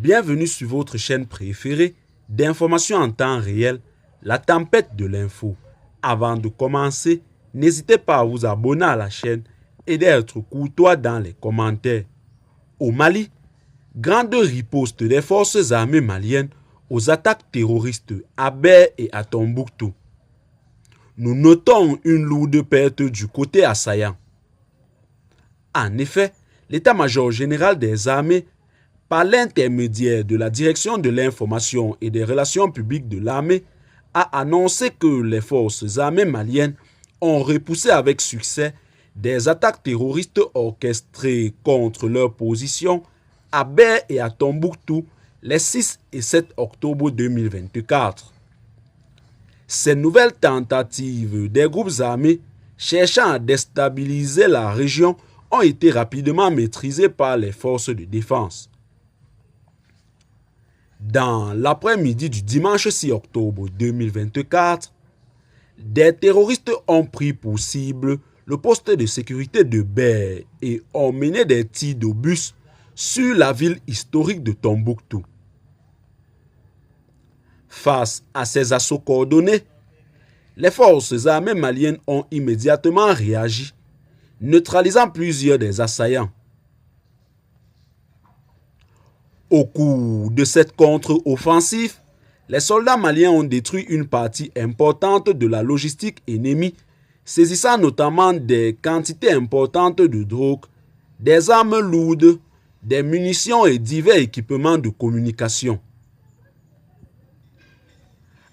Bienvenue sur votre chaîne préférée d'information en temps réel, la tempête de l'info. Avant de commencer, n'hésitez pas à vous abonner à la chaîne et d'être courtois dans les commentaires. Au Mali, grande riposte des forces armées maliennes aux attaques terroristes à Ber et à Tombouctou. Nous notons une lourde perte du côté assaillant. En effet, l'état-major général des armées, par l'intermédiaire de la direction de l'information et des relations publiques de l'armée, a annoncé que les forces armées maliennes ont repoussé avec succès des attaques terroristes orchestrées contre leur position à Ber et à Tombouctou les 6 et 7 octobre 2024. Ces nouvelles tentatives des groupes armés cherchant à déstabiliser la région ont été rapidement maîtrisées par les forces de défense. Dans l'après-midi du dimanche 6 octobre 2024, des terroristes ont pris pour cible le poste de sécurité de Ber et ont mené des tirs d'obus sur la ville historique de Tombouctou. Face à ces assauts coordonnés, les forces armées maliennes ont immédiatement réagi, neutralisant plusieurs des assaillants. Au cours de cette contre-offensive, les soldats maliens ont détruit une partie importante de la logistique ennemie, saisissant notamment des quantités importantes de drogue, des armes lourdes, des munitions et divers équipements de communication.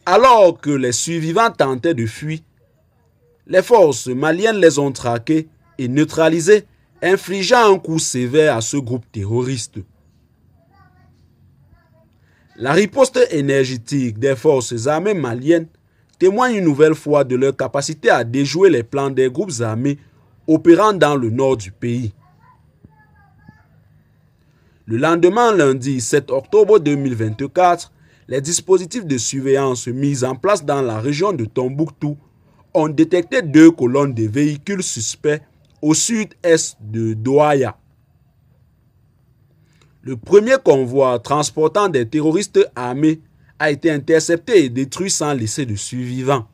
Alors que les survivants tentaient de fuir, les forces maliennes les ont traqués et neutralisés, infligeant un coup sévère à ce groupe terroriste. La riposte énergétique des forces armées maliennes témoigne une nouvelle fois de leur capacité à déjouer les plans des groupes armés opérant dans le nord du pays. Le lendemain, lundi 7 octobre 2024, les dispositifs de surveillance mis en place dans la région de Tombouctou ont détecté 2 colonnes de véhicules suspects au sud-est de Douaya. Le premier convoi transportant des terroristes armés a été intercepté et détruit sans laisser de survivants.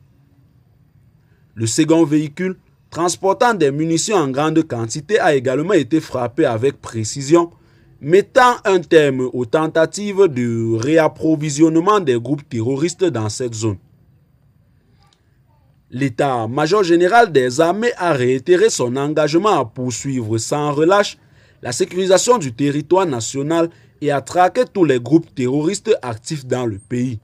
Le second véhicule, transportant des munitions en grande quantité, a également été frappé avec précision, mettant un terme aux tentatives de réapprovisionnement des groupes terroristes dans cette zone. L'état-major général des armées a réitéré son engagement à poursuivre sans relâche la sécurisation du territoire national et à traquer tous les groupes terroristes actifs dans le pays.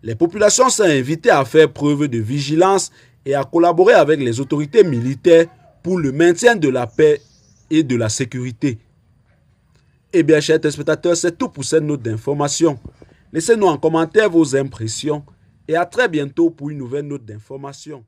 Les populations sont invitées à faire preuve de vigilance et à collaborer avec les autorités militaires pour le maintien de la paix et de la sécurité. Eh bien, chers téléspectateurs, c'est tout pour cette note d'information. Laissez-nous en commentaire vos impressions et à très bientôt pour une nouvelle note d'information.